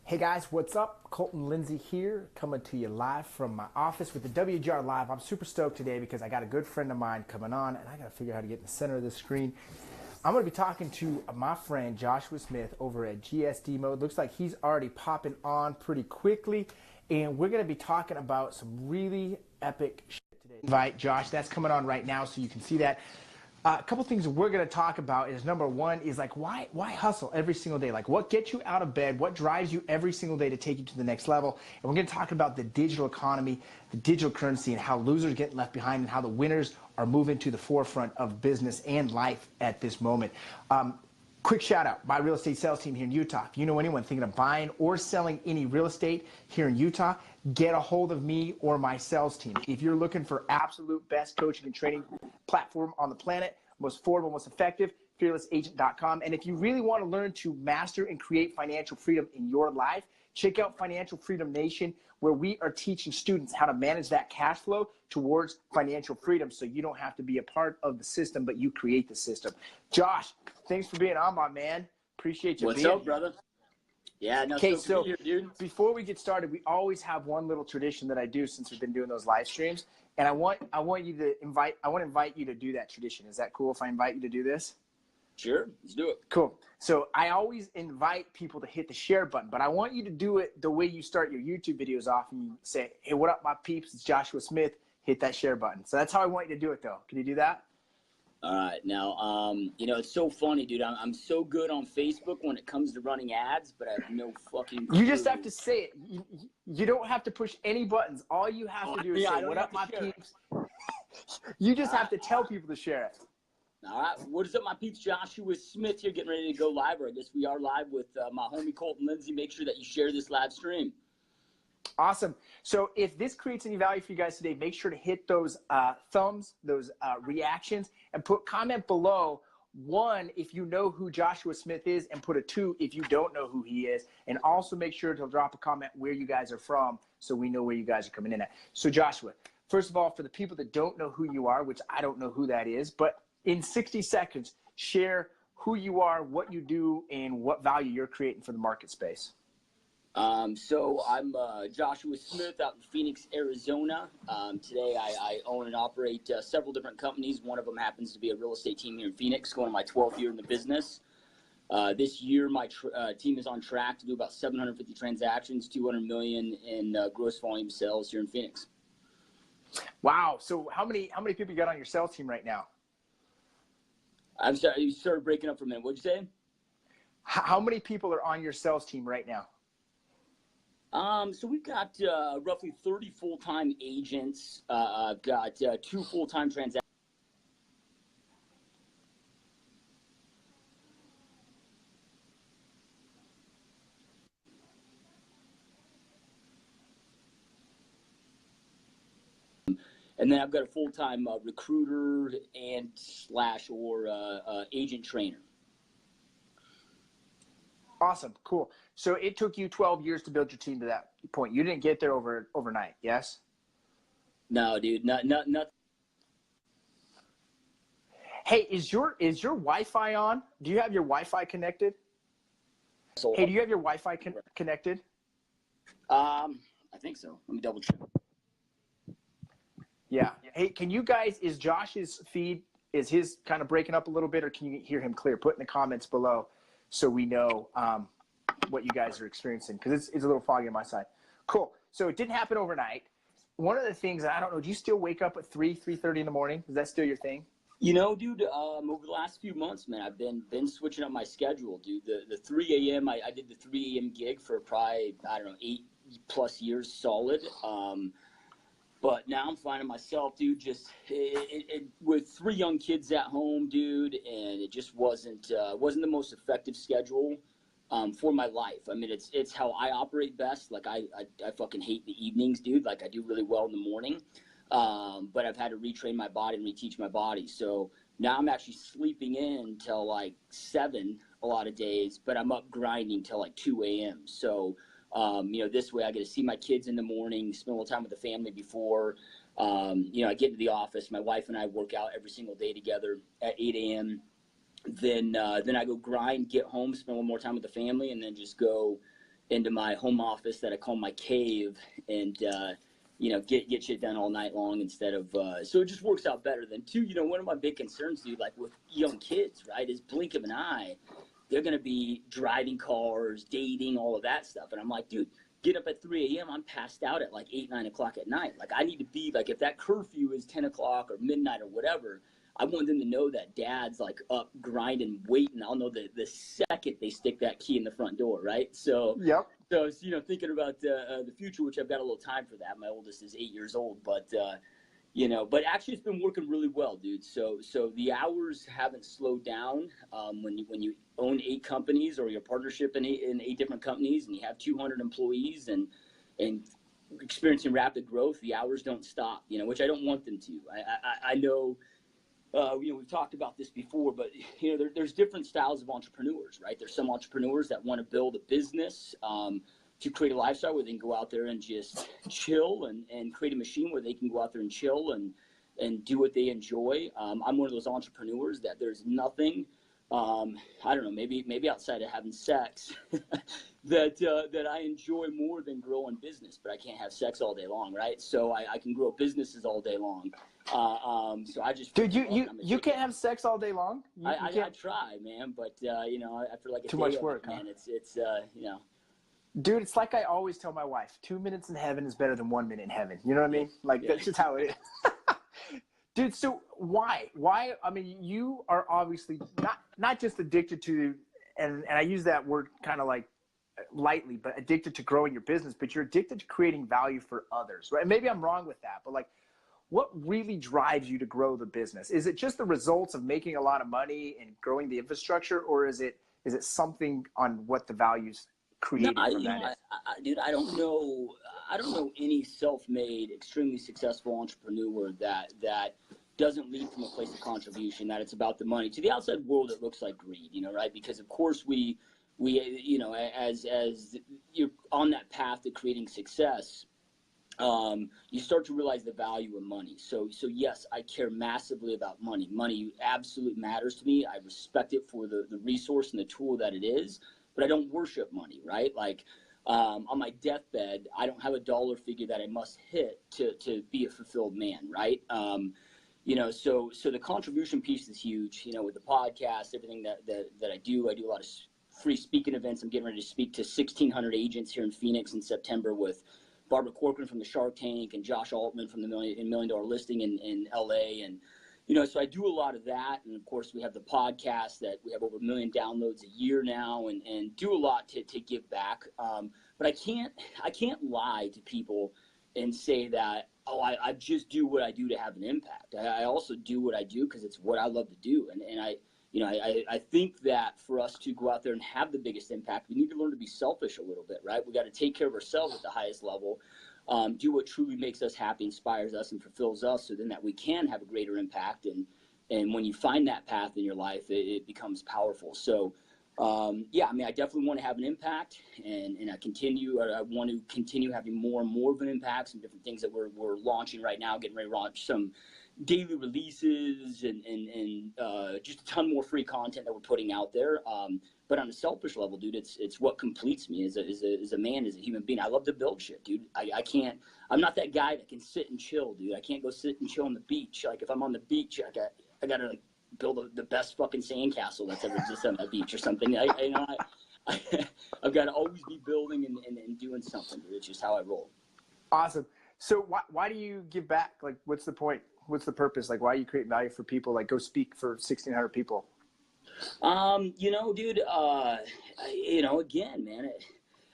Hey guys, what's up? Colton, Lindsay here, coming to you live from my office with the WGR Live. I'm super stoked today because I got a good friend of mine coming on, and I got to figure out how to get in the center of the screen. I'm going to be talking to my friend Joshua Smith over at GSD Mode. Looks like he's already popping on pretty quickly, and we're going to be talking about some really epic shit today. Invite Josh, that's coming on right now, so you can see that. A couple things we're going to talk about is number one is like why hustle every single day? Like what gets you out of bed? What drives you every single day to take you to the next level? And we're going to talk about the digital economy, the digital currency, and how losers get left behind and how the winners are moving to the forefront of business and life at this moment. Quick shout out, my real estate sales team here in Utah. If you know anyone thinking of buying or selling any real estate here in Utah, get a hold of me or my sales team. If you're looking for absolute best coaching and training platform on the planet, most affordable, most effective, fearlessagent.com. And if you really want to learn to master and create financial freedom in your life, check out Financial Freedom Nation, where we are teaching students how to manage that cash flow towards financial freedom so you don't have to be a part of the system, but you create the system. Josh, thanks for being on, my man. Appreciate you being here. What's up, brother? Yeah, no, Okay, so so here, dude. Before we get started, we always have one little tradition that I do since we've been doing those live streams, and I want to invite you to do that tradition. Is that cool if I invite you to do this? Sure, let's do it. Cool. So I always invite people to hit the share button, but I want you to do it the way you start your YouTube videos off, and you say, "Hey, what up, my peeps? It's Joshua Smith. Hit that share button." So that's how I want you to do it, though. Can you do that? All right, now, you know, it's so funny, dude. I'm so good on Facebook when it comes to running ads, but I have no fucking clue. You just have to say it. You don't have to push any buttons. All you have to do is say, "What up, my peeps?" You just have to tell people to share it. All right, what is up, my peeps? Joshua Smith here, getting ready to go live. Or I guess we are live with my homie Colton, Lindsay. Make sure that you share this live stream. Awesome. So if this creates any value for you guys today, make sure to hit those thumbs, those reactions, and put comment below 1 if you know who Joshua Smith is, and put a 2 if you don't know who he is. And also make sure to drop a comment where you guys are from so we know where you guys are coming in at. So Joshua, first of all, for the people that don't know who you are, which I don't know who that is, but in 60 seconds, share who you are, what you do, and what value you're creating for the market space. So I'm Joshua Smith out in Phoenix, Arizona. Today I own and operate several different companies. One of them happens to be a real estate team here in Phoenix, going my 12th year in the business. This year my team is on track to do about 750 transactions, 200 million in gross volume sales here in Phoenix. Wow. So how many people you got on your sales team right now? I'm sorry, you started breaking up for a minute. What'd you say? How many people are on your sales team right now? So we've got roughly 30 full-time agents. I've got 2 full-time transactions. And then I've got a full-time recruiter and / agent trainer. Awesome. Cool. So it took you 12 years to build your team to that point. You didn't get there overnight, yes? No, dude, not. Hey, is your Wi-Fi on? Do you have your Wi-Fi connected? Hey, do you have your Wi-Fi connected? I think so. Let me double check. Yeah. Hey, can you guys, is Josh's feed, is his kind of breaking up a little bit, or can you hear him clear? Put in the comments below so we know what you guys are experiencing, because it's a little foggy on my side. Cool. So it didn't happen overnight. One of the things, I don't know, do you still wake up at 3:30 in the morning? Is that still your thing? You know, dude, over the last few months, man, I've been switching up my schedule, dude. The 3 a.m., I did the 3 a.m. gig for probably, I don't know, 8+ years solid. But now I'm finding myself, dude, just with 3 young kids at home, dude, and it just wasn't the most effective schedule for my life. I mean, it's how I operate best. Like I fucking hate the evenings, dude. Like I do really well in the morning, but I've had to retrain my body and reteach my body. So now I'm actually sleeping in till like 7 a lot of days, but I'm up grinding till like 2 a.m. So you know, this way I get to see my kids in the morning, spend a little time with the family before, you know, I get to the office. My wife and I work out every single day together at 8 a.m. Then I go grind, get home, spend a little more time with the family, and then just go into my home office that I call my cave, and get shit done all night long instead of so it just works out better. Than two, one of my big concerns, dude, like with young kids, right, is blink of an eye, they're gonna be driving cars, dating, all of that stuff, and I'm like, dude, get up at 3 a.m. I'm passed out at like 8, 9 o'clock at night. Like I need to be like, if that curfew is 10 o'clock or midnight or whatever, I want them to know that dad's like up grinding, waiting. I'll know the second they stick that key in the front door, right? So, Yep. so thinking about the future, which I've got a little time for that. My oldest is 8 years old, but but actually it's been working really well, dude. So the hours haven't slowed down. When you own 8 companies or your partnership in 8 different companies, and you have 200 employees and experiencing rapid growth, the hours don't stop. Which I don't want them to. I know. We've talked about this before, but there's different styles of entrepreneurs, right? There's some entrepreneurs that want to build a business to create a lifestyle where they can go out there and just chill and create a machine where they can go out there and chill and do what they enjoy. I'm one of those entrepreneurs that there's nothing, I don't know, maybe outside of having sex that I enjoy more than growing business, but I can't have sex all day long, right? So I can grow businesses all day long. So I just, dude, you can't have sex all day long. I try, man, but after like a too day much of work, it, man, huh? it's Dude, it's like I always tell my wife, 2 minutes in heaven is better than 1 minute in heaven. You know what I mean? Like that's just how it is. Dude, so why? I mean, you are obviously not just addicted to, and I use that word kind of like lightly, but addicted to growing your business, but you're addicted to creating value for others, right? And maybe I'm wrong with that, but like, what really drives you to grow the business? Is it just the results of making a lot of money and growing the infrastructure, or is it something on what the values created from that? Dude, I don't know any self-made, extremely successful entrepreneur that doesn't lead from a place of contribution, that it's about the money. To the outside world, it looks like greed, right? Because of course we as you're on that path to creating success, you start to realize the value of money. So yes, I care massively about money. Money absolutely matters to me. I respect it for the resource and the tool that it is, but I don't worship money, right? Like on my deathbed, I don't have a dollar figure that I must hit to be a fulfilled man, right? So the contribution piece is huge, with the podcast, everything that I do a lot of free speaking events. I'm getting ready to speak to 1,600 agents here in Phoenix in September with Barbara Corcoran from the Shark Tank and Josh Altman from the $1 Million Listing in LA. And, so I do a lot of that. And of course we have the podcast that we have over 1 million downloads a year now, and do a lot to give back. But I can't lie to people and say that, I just do what I do to have an impact. I also do what I do because it's what I love to do. And I think that for us to go out there and have the biggest impact, we need to learn to be selfish a little bit, right? We got to take care of ourselves at the highest level, do what truly makes us happy, inspires us, and fulfills us, so then that we can have a greater impact. And when you find that path in your life, it becomes powerful. So, I definitely want to have an impact, and I want to continue having more and more of an impact. Some different things that we're launching right now, getting ready to launch some daily releases and just a ton more free content that we're putting out there. But on a selfish level, dude, it's what completes me as a man, as a human being. I love to build shit, dude. I'm not that guy that can sit and chill, dude. I can't go sit and chill on the beach. Like if I'm on the beach, I gotta like build the best fucking sandcastle that's ever existed on the beach or something. I've got to always be building and doing something, dude. It's just how I roll. Awesome. So why do you give back? Like, what's the point? What's the purpose? Like, why you create value for people? Like, go speak for 1,600 people. Dude, again, man,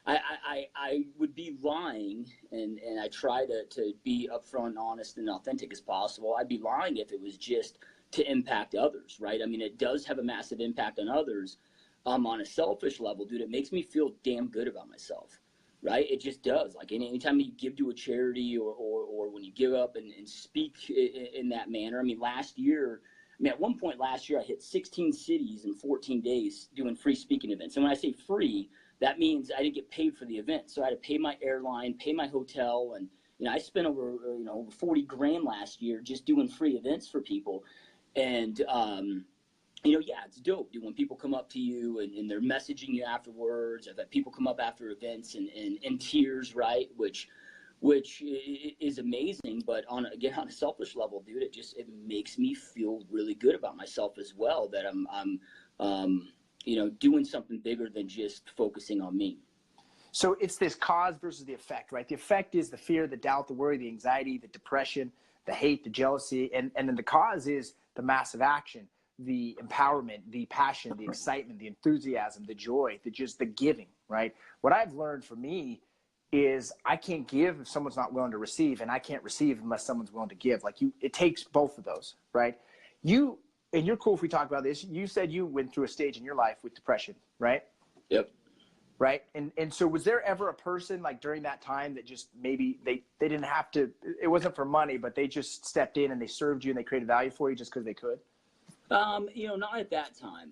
I would be lying, and I try to be upfront, honest, and authentic as possible. I'd be lying if it was just to impact others, right? I mean, it does have a massive impact on others. On a selfish level, dude, it makes me feel damn good about myself, right? It just does. Like anytime you give to a charity or when you give up and speak in that manner. I mean, at one point last year, I hit 16 cities in 14 days doing free speaking events. And when I say free, that means I didn't get paid for the event. So I had to pay my airline, pay my hotel. And, I spent over 40 grand last year just doing free events for people. And yeah, it's dope, dude. When people come up to you and they're messaging you afterwards, I've had people come up after events and in tears, right? Which is amazing. But on a selfish level, dude, it makes me feel really good about myself as well. That I'm doing something bigger than just focusing on me. So it's this cause versus the effect, right? The effect is the fear, the doubt, the worry, the anxiety, the depression, the hate, the jealousy, and then the cause is the massive action, the empowerment, the passion, the excitement, the enthusiasm, the joy, the giving, right? What I've learned for me is I can't give if someone's not willing to receive, and I can't receive unless someone's willing to give. Like it takes both of those, right? And you're cool if we talk about this. You said you went through a stage in your life with depression, right? Yep. Right. And so was there ever a person like during that time that just maybe they didn't have to, it wasn't for money, but they just stepped in and they served you and they created value for you just because they could? Not at that time.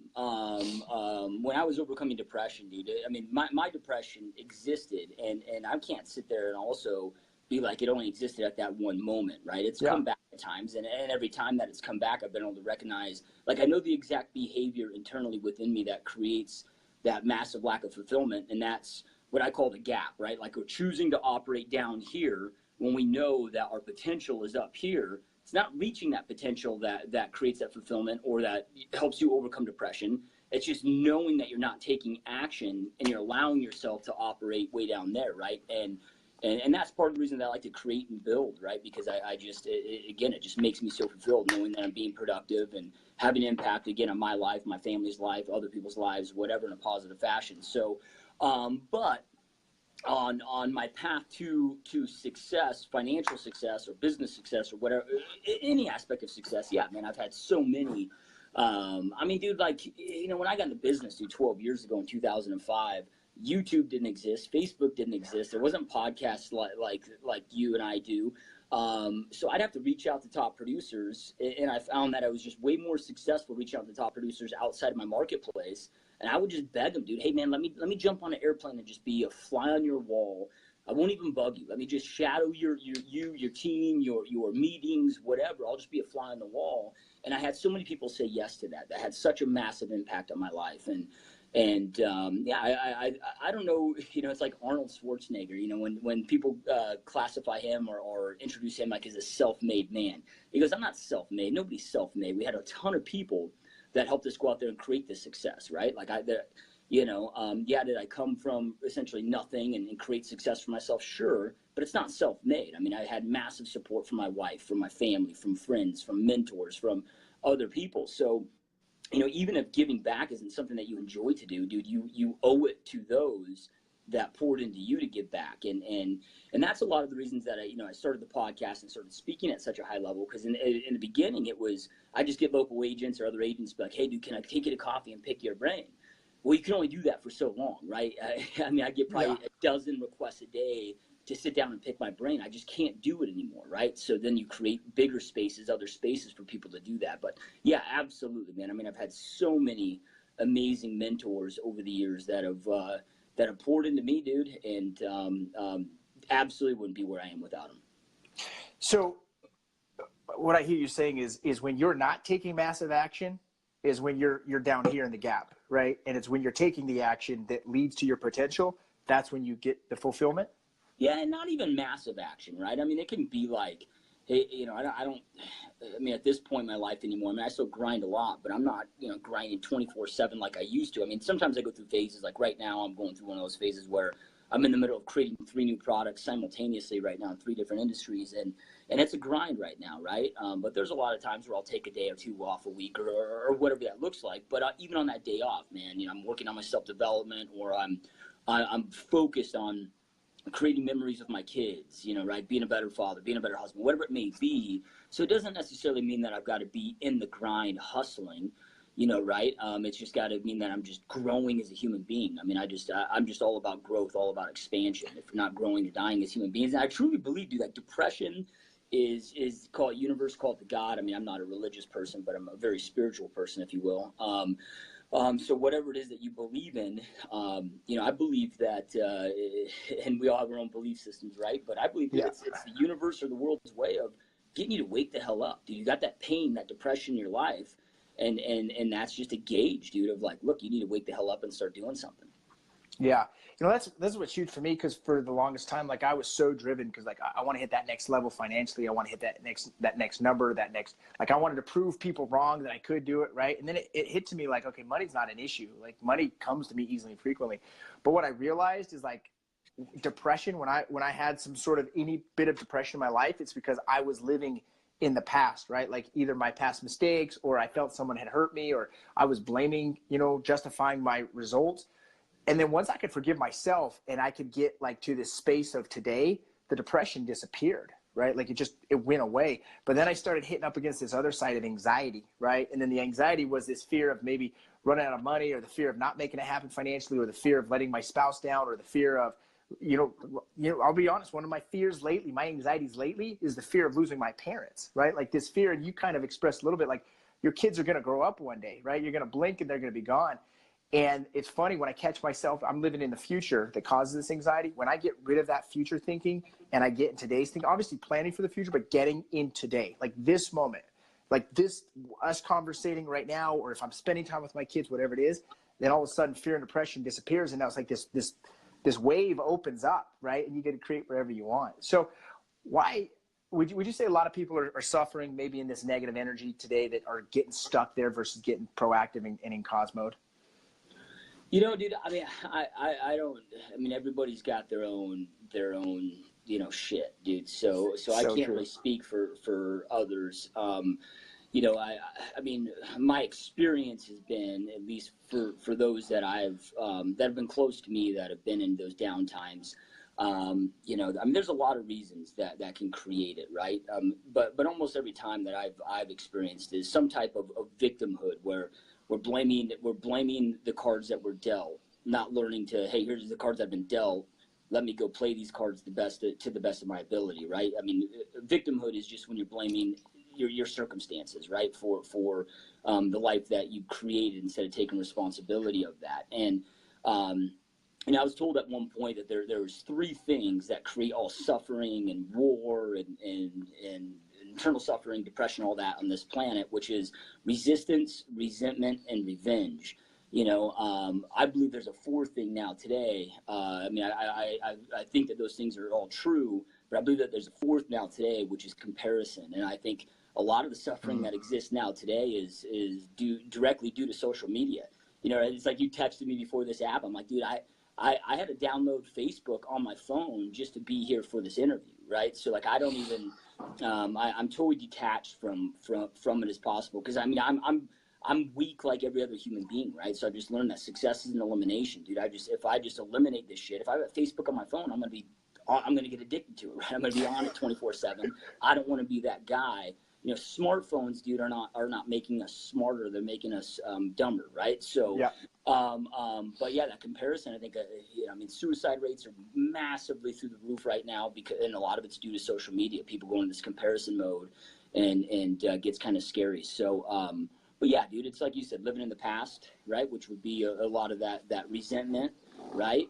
When I was overcoming depression, dude, I mean, my depression existed, and I can't sit there and also be like it only existed at that one moment, right? It's come back at times, and every time that it's come back, I've been able to recognize, like, I know the exact behavior internally within me that creates that massive lack of fulfillment, and that's what I call the gap, right? Like, we're choosing to operate down here when we know that our potential is up here. It's not reaching that potential that creates that fulfillment or that helps you overcome depression. It's just knowing that you're not taking action and you're allowing yourself to operate way down there, right? And that's part of the reason that I like to create and build, right? Because I just, again, it just makes me so fulfilled knowing that I'm being productive and having impact, again, on my life, my family's life, other people's lives, whatever, in a positive fashion. So, but on my path to success, financial success or business success or whatever, any aspect of success, yeah, man, I've had so many. I mean, dude, like, when I got into business, dude, 12 years ago in 2005, YouTube didn't exist, Facebook didn't exist, there wasn't podcasts like you and I do. So I'd have to reach out to top producers, and I found that I was just way more successful reaching out to top producers outside of my marketplace. And I would just beg them, dude, hey man, let me jump on an airplane and just be a fly on your wall. I won't even bug you. Let me just shadow your team, your meetings, whatever. I'll just be a fly on the wall. And I had so many people say yes to that. That had such a massive impact on my life. And yeah, I don't know, it's like Arnold Schwarzenegger, when people classify him or introduce him like as a self-made man. He goes, I'm not self-made. Nobody's self-made. We had a ton of people that helped us go out there and create this success, right? Like did I come from essentially nothing and create success for myself? Sure, but it's not self-made. I mean, I had massive support from my wife, from my family, from friends, from mentors, from other people. So, even if giving back isn't something that you enjoy to do, dude, you owe it to those that poured into you to give back. And that's a lot of the reasons that I started the podcast and started speaking at such a high level. Because in the beginning, it was, I just get local agents or other agents be like, hey, dude, can I take you to coffee and pick your brain? Well, you can only do that for so long, right? I mean, I get probably a dozen requests a day to sit down and pick my brain. I just can't do it anymore, right? So then you create bigger spaces, other spaces for people to do that. But yeah, absolutely, man. I mean, I've had so many amazing mentors over the years that have poured into me, dude, and absolutely wouldn't be where I am without them. So what I hear you saying is when you're not taking massive action is when you're down here in the gap, right? And it's when you're taking the action that leads to your potential, that's when you get the fulfillment. Yeah, and not even massive action, right? I mean, it can be like, hey, I mean, at this point in my life anymore, I mean, I still grind a lot, but I'm not, grinding 24/7 like I used to. I mean, sometimes I go through phases, like right now I'm going through one of those phases where I'm in the middle of creating 3 new products simultaneously right now in 3 different industries, and it's a grind right now, right? But there's a lot of times where I'll take a day or 2 off a week or whatever that looks like. But even on that day off, man, I'm working on my self-development, or I'm focused on creating memories with my kids, right? Being a better father, being a better husband, whatever it may be. So it doesn't necessarily mean that I've got to be in the grind hustling, right? It's just got to mean that I'm just growing as a human being. I mean, I'm just all about growth, all about expansion. If you're not growing, you're dying as human beings. And I truly believe, dude, that depression is called universe, called the God. I mean, I'm not a religious person, but I'm a very spiritual person, if you will. So whatever it is that you believe in, I believe that, and we all have our own belief systems, right? But I believe it's the universe or the world's way of getting you to wake the hell up. Dude, you got that pain, that depression in your life, And that's just a gauge, dude, of like, look, you need to wake the hell up and start doing something. Yeah. That's what's huge for me, because for the longest time, like, I was so driven because, like, I want to hit that next level financially. I want to hit that next number, like, I wanted to prove people wrong that I could do it, right? And then it hit to me like, okay, money's not an issue. Like, money comes to me easily and frequently. But what I realized is, like, depression, when I had some sort of any bit of depression in my life, it's because I was living in the past, right? Like, either my past mistakes, or I felt someone had hurt me, or I was blaming, justifying my results. And then once I could forgive myself and I could get, like, to this space of today, the depression disappeared, right? Like, it went away. But then I started hitting up against this other side of anxiety, right? And then the anxiety was this fear of maybe running out of money, or the fear of not making it happen financially, or the fear of letting my spouse down, or the fear of, I'll be honest, one of my fears lately, my anxieties lately, is the fear of losing my parents, right? Like, this fear, and you kind of expressed a little bit, like, your kids are going to grow up one day, right? You're going to blink and they're going to be gone. And it's funny, when I catch myself, I'm living in the future that causes this anxiety. When I get rid of that future thinking and I get in today's thinking, obviously planning for the future, but getting in today, like this moment, like this, us conversating right now, or if I'm spending time with my kids, whatever it is, then all of a sudden fear and depression disappears. And now it's like this wave opens up, right? And you get to create whatever you want. So why would you say a lot of people are suffering maybe in this negative energy today, that are getting stuck there versus getting proactive and in cause mode? Dude, I mean, I don't, I mean, everybody's got their own, shit, dude. So I can't True. really speak for others. I mean, my experience has been, at least for those that that have been close to me, that have been in those down times. I mean, there's a lot of reasons that can create it, right? But almost every time that I've experienced is some type of victimhood, where we're blaming the cards that were dealt, not learning to, hey, here's the cards I've been dealt. Let me go play these cards to the best of my ability, right? I mean, victimhood is just when you're blaming your circumstances, right, for the life that you created, instead of taking responsibility of that. And I was told at one point that there was three things that create all suffering and war and internal suffering, depression, all that on this planet, which is resistance, resentment, and revenge. I believe there's a fourth thing now today. I mean, I think that those things are all true, but I believe that there's a fourth now today, which is comparison. And I think a lot of the suffering that exists now today is directly due to social media. It's like, you texted me before this app. I'm like, dude, I had to download Facebook on my phone just to be here for this interview, right? So, like, I don't even, I'm totally detached from it as possible, because I mean, I'm weak like every other human being, right? So I just learned that success is an elimination, dude. If I just eliminate this shit, if I have Facebook on my phone, I'm gonna get addicted to it, right? I'm gonna be on it 24/7. I don't want to be that guy. Smartphones, dude, are not making us smarter. They're making us dumber, right? So, Yeah. but yeah, that comparison, I think, I mean, suicide rates are massively through the roof right now, and a lot of it's due to social media. People go into this comparison mode, and gets kind of scary. So, but yeah, dude, it's like you said, living in the past, right? Which would be a lot of that resentment, right?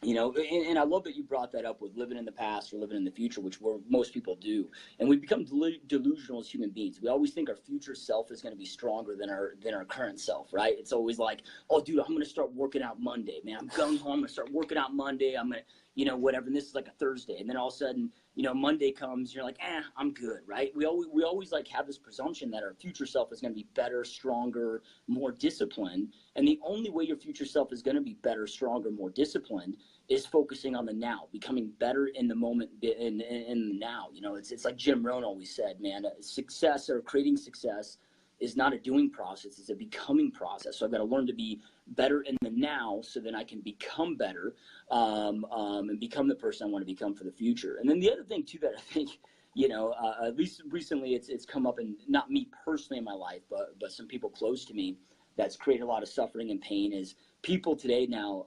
And I love that you brought that up with living in the past or living in the future, which most people do. And we become delusional as human beings. We always think our future self is going to be stronger than our current self, right? It's always like, oh, dude, I'm going to start working out Monday, man. I'm gung ho. I'm going to start working out Monday. I'm going to, whatever. And this is like a Thursday. And then all of a sudden, Monday comes, you're like, I'm good, right? We always like have this presumption that our future self is going to be better, stronger, more disciplined. And the only way your future self is going to be better, stronger, more disciplined is focusing on the now, becoming better in the moment, in the now. It's like Jim Rohn always said, man, success, or creating success, is not a doing process, it's a becoming process. So I've got to learn to be better in the now, so then I can become better, and become the person I want to become for the future. And then the other thing too that I think, at least recently it's come up, and not me personally in my life, but some people close to me, that's created a lot of suffering and pain, is people today now,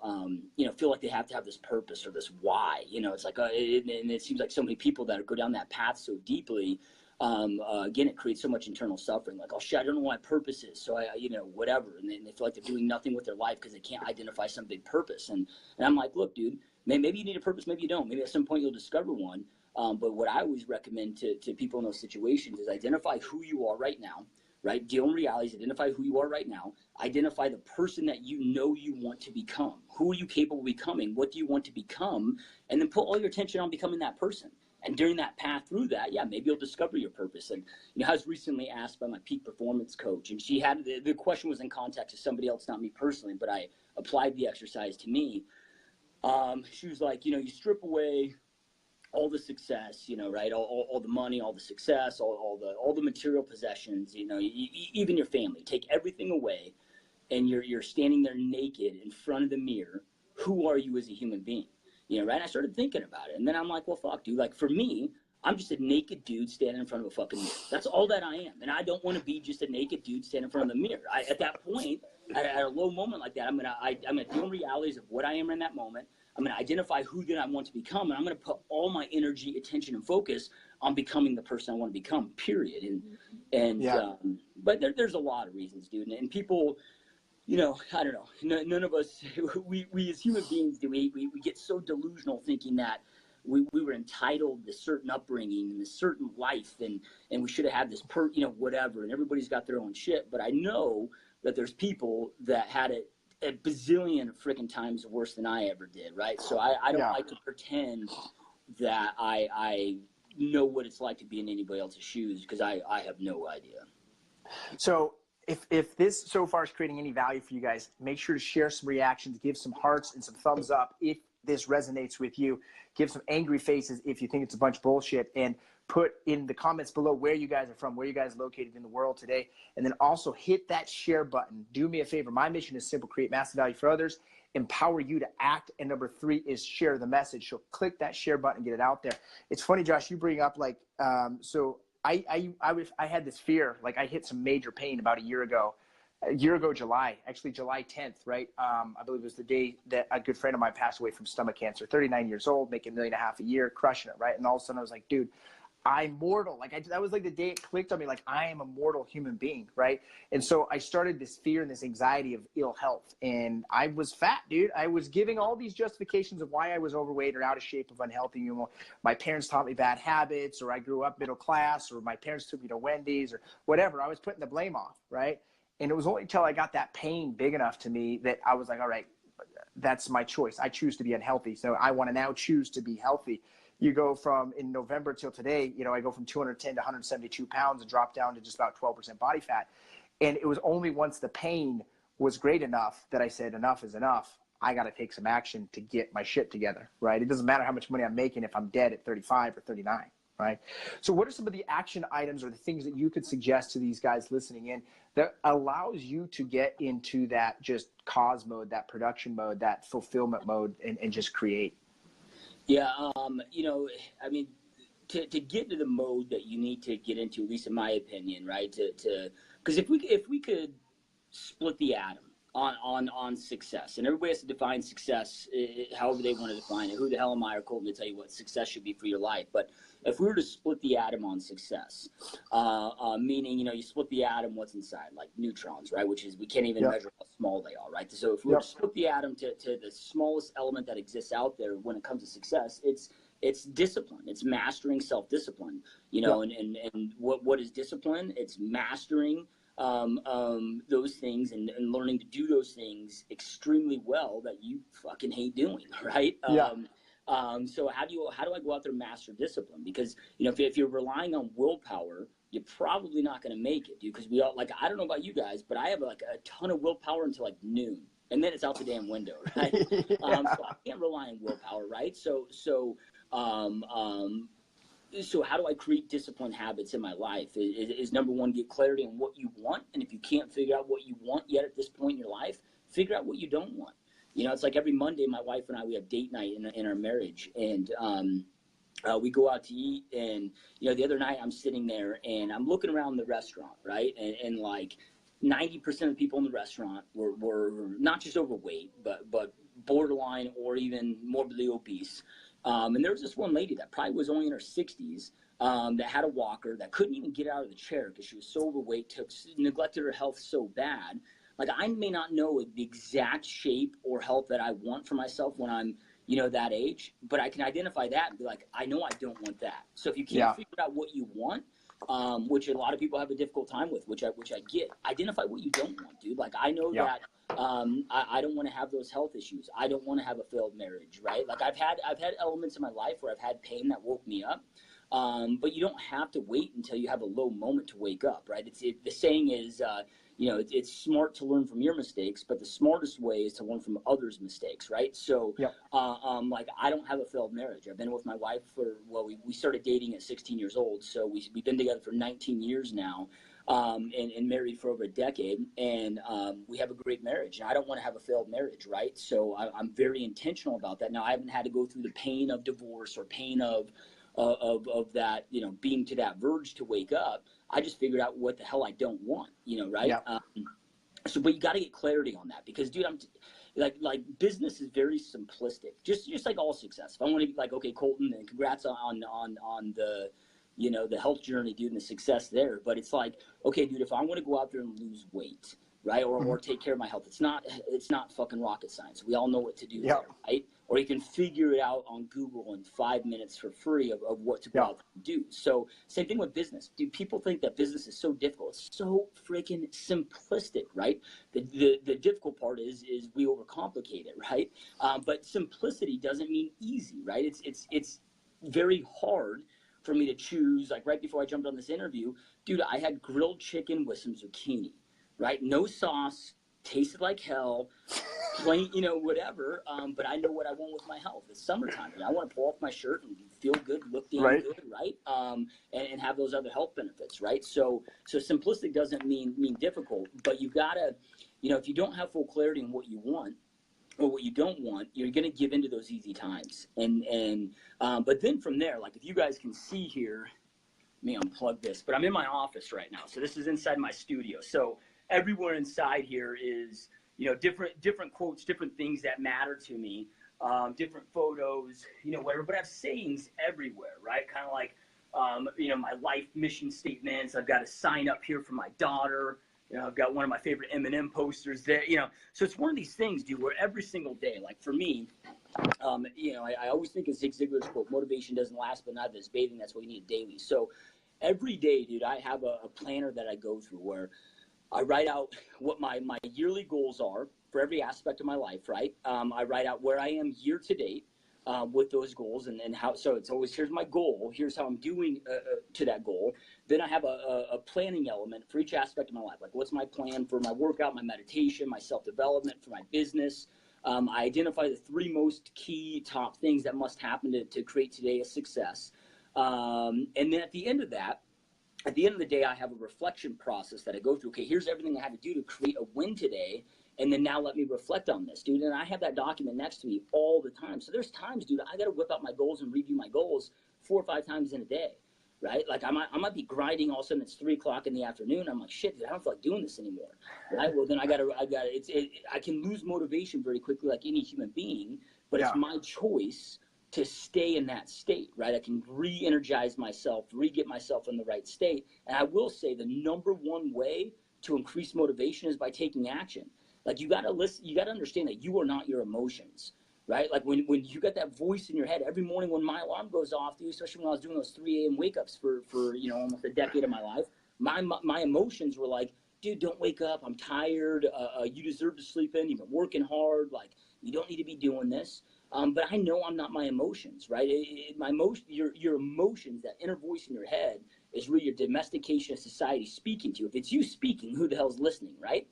feel like they have to have this purpose or this why. It's like, and it seems like so many people that go down that path so deeply, again, it creates so much internal suffering. Like, oh shit, I don't know what my purpose is, so I, whatever. And they feel like they're doing nothing with their life because they can't identify some big purpose. And I'm like, look, dude, maybe you need a purpose, maybe you don't. Maybe at some point you'll discover one. But what I always recommend to people in those situations is identify who you are right now. right? Deal in realities, identify who you are right now, identify the person that you know you want to become. Who are you capable of becoming? What do you want to become? And then put all your attention on becoming that person. And during that path through that, yeah, maybe you'll discover your purpose. And, I was recently asked by my peak performance coach, and she had, the question was in context of somebody else, not me personally, but I applied the exercise to me. She was like, you strip away all the success, right? All the money, all the success, all the material possessions, even your family. Take everything away, and you're standing there naked in front of the mirror. Who are you as a human being? Right? And I started thinking about it, and then I'm like, well, fuck, dude. Like for me, I'm just a naked dude standing in front of a fucking mirror. That's all that I am, and I don't want to be just a naked dude standing in front of the mirror. At that point, at a low moment like that, I'm gonna deal in realities of what I am in that moment. I'm going to identify who that I want to become, and I'm going to put all my energy, attention, and focus on becoming the person I want to become, period. But there's a lot of reasons, dude. And people, I don't know. None of us, we as human beings, we get so delusional thinking that we were entitled to certain upbringing and a certain life, and we should have had this, whatever. And everybody's got their own shit. But I know that there's people that had it a bazillion freaking times worse than I ever did, right? So I don't like to pretend that I know what it's like to be in anybody else's shoes, because I have no idea. So if this so far is creating any value for you guys, make sure to share some reactions, give some hearts and some thumbs up if this resonates with you. Give some angry faces if you think it's a bunch of bullshit, and put in the comments below where you guys are from, where you guys are located in the world today. And then also hit that share button. Do me a favor. My mission is simple: create massive value for others, empower you to act. And number 3 is share the message. So click that share button and get it out there. It's funny, Josh, you bring up like, so I had this fear, like I hit some major pain about a year ago, July 10th, right? I believe it was the day that a good friend of mine passed away from stomach cancer, 39 years old, making $1.5 million a year, crushing it, right? And all of a sudden I was like, dude, I'm mortal. Like that was like the day it clicked on me, like I am a mortal human being, right? And so I started this fear and this anxiety of ill health, and I was fat, dude. I was giving all these justifications of why I was overweight or out of shape, of unhealthy. My parents taught me bad habits, or I grew up middle class, or my parents took me to Wendy's, or whatever. I was putting the blame off, right? And it was only until I got that pain big enough to me that I was like, all right, that's my choice. I choose to be unhealthy. So I want to now choose to be healthy. You go from, in November till today, I go from 210 to 172 pounds and drop down to just about 12% body fat. And it was only once the pain was great enough that I said, enough is enough. I got to take some action to get my shit together, right? It doesn't matter how much money I'm making if I'm dead at 35 or 39, right? So what are some of the action items or the things that you could suggest to these guys listening in that allows you to get into that just cause mode, that production mode, that fulfillment mode, and just create? Yeah, I mean, to get into the mode that you need to get into, at least in my opinion, right? Because if we could split the atom on success, and everybody has to define success however they want to define it. Who the hell am I or Colton to tell you what success should be for your life? But if we were to split the atom on success, meaning, you split the atom, what's inside, like neutrons, right? Which is, we can't even measure how small they are, right? So if we were to split the atom to the smallest element that exists out there when it comes to success, it's discipline. It's mastering self-discipline, and what is discipline? It's mastering those things and learning to do those things extremely well that you fucking hate doing, right? So how do I go out there and master discipline? Because if you're relying on willpower, you're probably not going to make it, dude. Because we all, like, I don't know about you guys, but I have like a ton of willpower until like noon, and then it's out the damn window, right? So I can't rely on willpower, right? So how do I create disciplined habits in my life? Is number 1, get clarity on what you want. And if you can't figure out what you want yet at this point in your life, figure out what you don't want. It's like every Monday, my wife and I, we have date night in our marriage. And we go out to eat. And, the other night I'm sitting there and I'm looking around the restaurant, right? And like 90% of the people in the restaurant were not just overweight, but borderline or even morbidly obese. And there was this one lady that probably was only in her 60s that had a walker, that couldn't even get out of the chair because she was so overweight, neglected her health so bad. Like, I may not know the exact shape or health that I want for myself when I'm, that age, but I can identify that and be like, I know I don't want that. So if you can't figure out what you want, which a lot of people have a difficult time with, which I get. Identify what you don't want, dude. Like I know that I don't want to have those health issues. I don't want to have a failed marriage, right? Like I've had elements in my life where I've had pain that woke me up. But you don't have to wait until you have a low moment to wake up, right? The saying is, it's smart to learn from your mistakes, but the smartest way is to learn from others' mistakes, right? So, like I don't have a failed marriage. I've been with my wife we started dating at 16 years old. So we've been together for 19 years now, and married for over a decade. And we have a great marriage. And I don't want to have a failed marriage, right? So I'm very intentional about that. Now, I haven't had to go through the pain of divorce or pain of that, being to that verge to wake up. I just figured out what the hell I don't want, right? Yeah. But you got to get clarity on that because, dude, I'm like business is very simplistic, just like all success. If I want to be like, okay, Colton, and congrats on the, the health journey, dude, and the success there. But it's like, okay, dude, if I want to go out there and lose weight, right, or take care of my health, it's not fucking rocket science. We all know what to do there, right? Or you can figure it out on Google in 5 minutes for free of what to go out and do. So same thing with business. Dude, people think that business is so difficult. It's so freaking simplistic, right? The difficult part is we overcomplicate it, right? But simplicity doesn't mean easy, right? It's very hard for me to choose. Like right before I jumped on this interview, dude, I had grilled chicken with some zucchini, right? No sauce, tasted like hell. Plain, whatever. But I know what I want with my health. It's summertime, and I want to pull off my shirt and feel good, look damn good, right? And have those other health benefits, right? So simplistic doesn't mean difficult, but you gotta, if you don't have full clarity on what you want or what you don't want, you're gonna give into those easy times. But then from there, like if you guys can see here, let me unplug this. But I'm in my office right now, so this is inside my studio. So everywhere inside here is different quotes, different things that matter to me, different photos, whatever. But I have sayings everywhere, right? Kind of like, my life mission statements. I've got a sign up here for my daughter. I've got one of my favorite Eminem posters there. So it's one of these things, dude, where every single day, like for me, I always think of Zig Ziglar's quote, motivation doesn't last, but neither does bathing. That's what you need daily. So every day, dude, I have a planner that I go through where I write out what my yearly goals are for every aspect of my life, right? I write out where I am year to date with those goals and how, so it's always, here's my goal, here's how I'm doing to that goal. Then I have a planning element for each aspect of my life. Like what's my plan for my workout, my meditation, my self-development, for my business. I identify the 3 most key top things that must happen to create today a success. And then at the end of the day, I have a reflection process that I go through. Okay, here's everything I had to do to create a win today. And then now let me reflect on this, dude. And I have that document next to me all the time. So there's times, dude, I got to whip out my goals and review my goals 4 or 5 times in a day, right? Like I might be grinding, all of a sudden it's 3 o'clock in the afternoon. I'm like, shit, dude, I don't feel like doing this anymore, right? Well, then I can lose motivation very quickly like any human being, but it's my choice to stay in that state, right? I can re-energize myself, re-get myself in the right state. And I will say the number one way to increase motivation is by taking action. Like you gotta understand that you are not your emotions, right? Like when you got that voice in your head every morning when my alarm goes off, dude, especially when I was doing those 3 a.m. wake ups for almost a decade of my life, my emotions were like, dude, don't wake up, I'm tired, you deserve to sleep in, you've been working hard, like you don't need to be doing this. But I know I'm not my emotions, right? Your emotions, that inner voice in your head, is really your domestication of society speaking to you. If it's you speaking, who the hell's listening, right?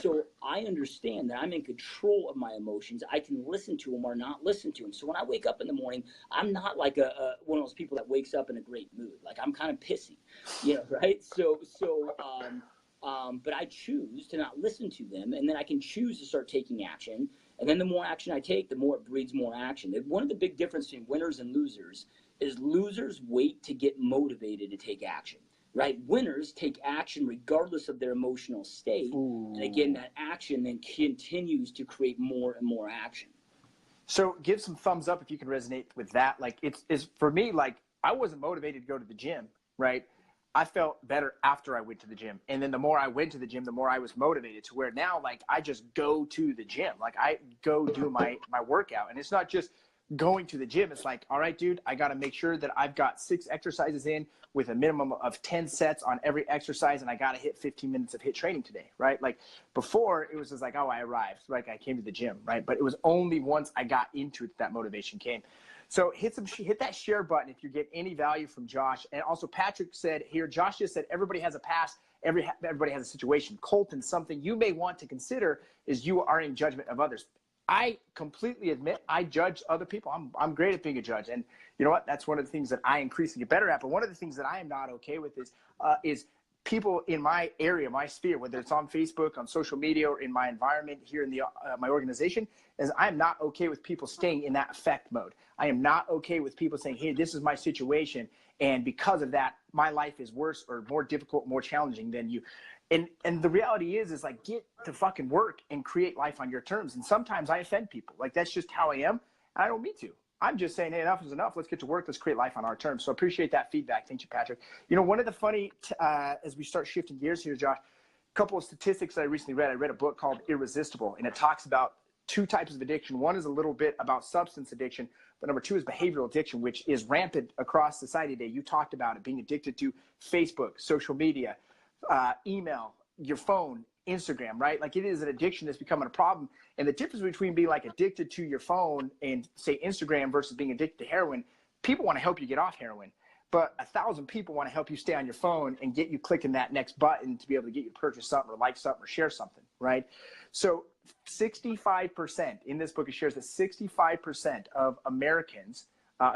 So I understand that I'm in control of my emotions. I can listen to them or not listen to them. So when I wake up in the morning, I'm not like one of those people that wakes up in a great mood. Like I'm kind of pissy, right? But I choose to not listen to them, and then I can choose to start taking action. And then the more action I take, the more it breeds more action. One of the big differences between winners and losers is losers wait to get motivated to take action, right? Winners take action regardless of their emotional state. Ooh. And again, that action then continues to create more and more action. So give some thumbs up if you can resonate with that. Like it's for me, like I wasn't motivated to go to the gym, right? I felt better after I went to the gym. And then the more I went to the gym, the more I was motivated, to where now, like, I just go to the gym. Like I go do my workout. And it's not just going to the gym, it's like, all right, dude, I got to make sure that I've got 6 exercises in with a minimum of 10 sets on every exercise, and I got to hit 15 minutes of HIIT training today, right? Like before, it was just like, oh, I arrived, like I came to the gym, right? But it was only once I got into it that motivation came. So hit that share button if you get any value from Josh. And also Patrick said here, Josh just said, everybody has a past, everybody has a situation. Colton, something you may want to consider is you are in judgment of others. I completely admit I judge other people. I'm great at being a judge. And you know what? That's one of the things that I increasingly get better at. But one of the things that I am not okay with is people in my area, my sphere, whether it's on Facebook, on social media, or in my environment here in the my organization, is I'm not okay with people staying in that effect mode. I am not okay with people saying, hey, this is my situation, and because of that, my life is worse or more difficult, more challenging than you. And the reality is like, get to fucking work and create life on your terms. And sometimes I offend people. Like, that's just how I am. And I don't mean to. I'm just saying, hey, enough is enough. Let's get to work. Let's create life on our terms. So appreciate that feedback. Thank you, Patrick. You know, one of the funny, as we start shifting gears here, Josh, a couple of statistics that I recently read. I read a book called Irresistible, and it talks about 2 types of addiction. One is a little bit about substance addiction, but number 2 is behavioral addiction, which is rampant across society today. You talked about it, being addicted to Facebook, social media, email, your phone, Instagram, right? Like, it is an addiction that's becoming a problem. And the difference between being like addicted to your phone and say Instagram versus being addicted to heroin, people want to help you get off heroin, but 1,000 people want to help you stay on your phone and get you clicking that next button to be able to get you to purchase something or like something or share something, right? So 65% in this book, it shares that 65% of Americans,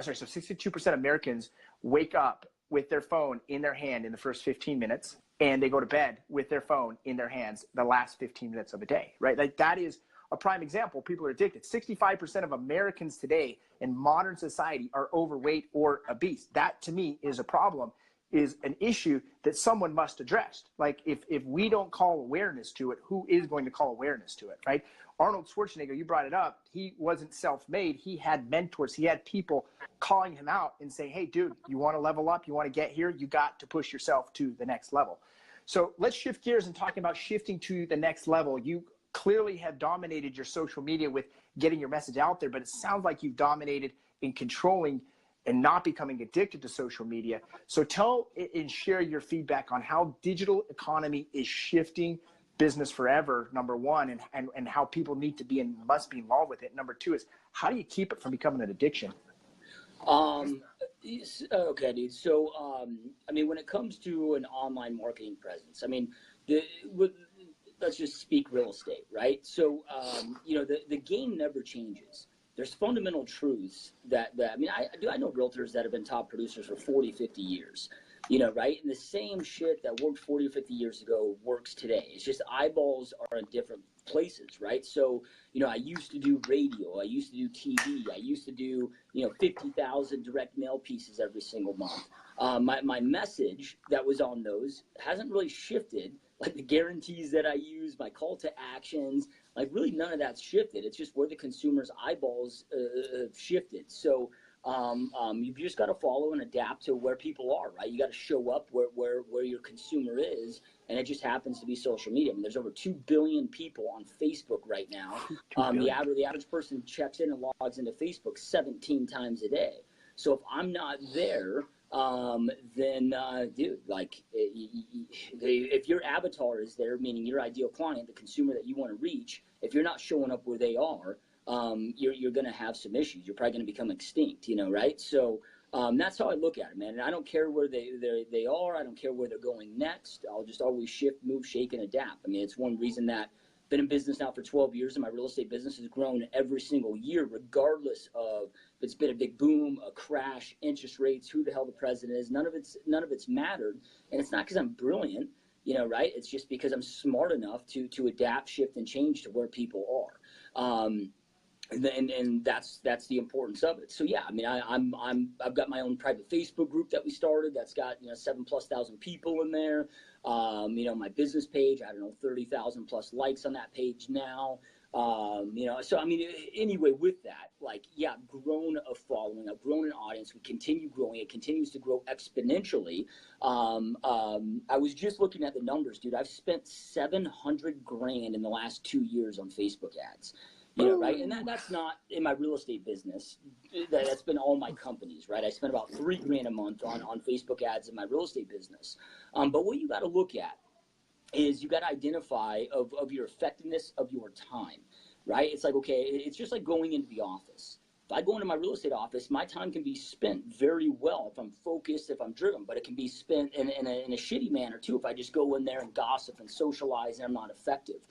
so 62% of Americans wake up with their phone in their hand in the first 15 minutes, and they go to bed with their phone in their hands the last 15 minutes of a day, right? Like, that is a prime example. People are addicted. 65% of Americans today in modern society are overweight or obese. That, to me, is a problem, is an issue that someone must address. Like, if we don't call awareness to it, who is going to call awareness to it, right? Arnold Schwarzenegger, you brought it up. He wasn't self-made. He had mentors. He had people calling him out and saying, hey, dude, you want to level up? You want to get here? You got to push yourself to the next level. So let's shift gears and talking about shifting to the next level. You clearly have dominated your social media with getting your message out there, but it sounds like you've dominated in controlling and not becoming addicted to social media. So tell and share your feedback on how digital economy is shifting business forever, number one, and how people need to be and must be involved with it. Number 2 is, how do you keep it from becoming an addiction? Okay, dude. So, I mean, when it comes to an online marketing presence, I mean, let's just speak real estate, right? So, you know, the game never changes. There's fundamental truths that I mean, I know realtors that have been top producers for 40, 50 years, you know, right? And the same shit that worked 40 or 50 years ago works today. It's just eyeballs are in different places, right? So, you know, I used to do radio, I used to do TV, I used to do, you know, 50,000 direct mail pieces every single month. My message that was on those hasn't really shifted. Like, the guarantees that I use, my call to actions, like, really none of that's shifted. It's just where the consumer's eyeballs have shifted. So you've just got to follow and adapt to where people are, right? You got to show up where your consumer is, and it just happens to be social media. I mean, there's over 2 billion people on Facebook right now. The average person checks in and logs into Facebook 17 times a day. So if I'm not there, then dude, like, if your avatar is there, meaning your ideal client, the consumer that you want to reach, if you're not showing up where they are, you're going to have some issues. You're probably going to become extinct, you know, right? So that's how I look at it, man. And I don't care where they are. I don't care where they're going next. I'll just always shift, move, shake, and adapt. I mean, it's one reason that I've been in business now for 12 years, and my real estate business has grown every single year, regardless of if it's been a big boom, a crash, interest rates, who the hell the president is. None of it's mattered. And it's not because I'm brilliant, you know, right? It's just because I'm smart enough to adapt, shift, and change to where people are. And that's the importance of it. So yeah, I mean, I've got my own private Facebook group that we started that's got, you know, 7,000+ people in there. You know, my business page, I don't know, 30,000+ likes on that page now. You know, so I mean, anyway, with that, like, yeah, I've grown a following, I've grown an audience. We continue growing. It continues to grow exponentially. I was just looking at the numbers, dude. I've spent $700,000 in the last 2 years on Facebook ads. Right? And that's not in my real estate business. That's been all my companies, right? I spend about $3,000 a month on Facebook ads in my real estate business. But what you got to look at is you got to identify of your effectiveness of your time, right? It's like, okay, it's just like going into the office. If I go into my real estate office, my time can be spent very well if I'm focused, if I'm driven, but it can be spent in a shitty manner too if I just go in there and gossip and socialize and I'm not effective.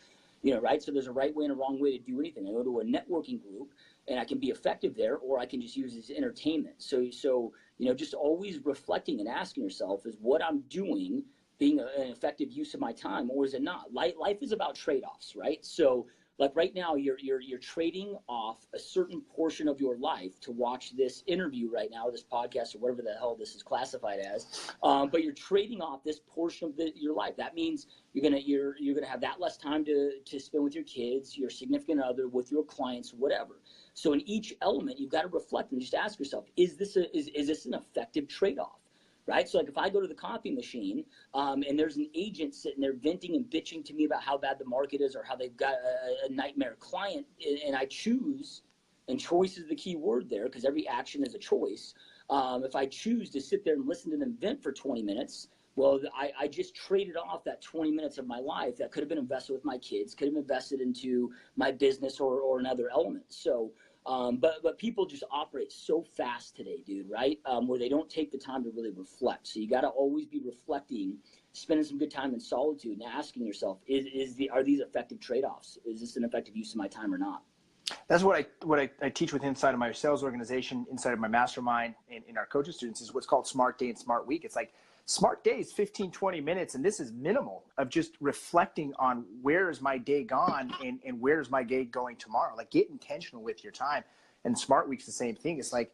Right? So there's a right way and a wrong way to do anything. I go to a networking group and I can be effective there, or I can just use it as entertainment. So just always reflecting and asking yourself, is what I'm doing being an effective use of my time, or is it not? Life is about trade-offs, right? So like right now, you're trading off a certain portion of your life to watch this interview right now, or this podcast, or whatever the hell this is classified as. But you're trading off this portion of your life. That means you're gonna have that less time to spend with your kids, your significant other, with your clients, whatever. So in each element, you've got to reflect and just ask yourself: is this an effective trade-off? Right? So like if I go to the coffee machine and there's an agent sitting there venting and bitching to me about how bad the market is or how they've got a nightmare client, and I choose, and choice is the key word there because every action is a choice. If I choose to sit there and listen to them vent for 20 minutes, well, I just traded off that 20 minutes of my life that could have been invested with my kids, could have been invested into my business or another element. So but people just operate so fast today, dude, right? Where they don't take the time to really reflect. So you got to always be reflecting, spending some good time in solitude and asking yourself, are these effective trade-offs? Is this an effective use of my time or not? That's what I teach with inside of my sales organization, inside of my mastermind, in our coaching students, is what's called Smart Day and Smart Week. It's like smart day is 15, 20 minutes, and this is minimal of just reflecting on where is my day gone and where is my day going tomorrow. Like, get intentional with your time. And Smart Week's the same thing. It's like,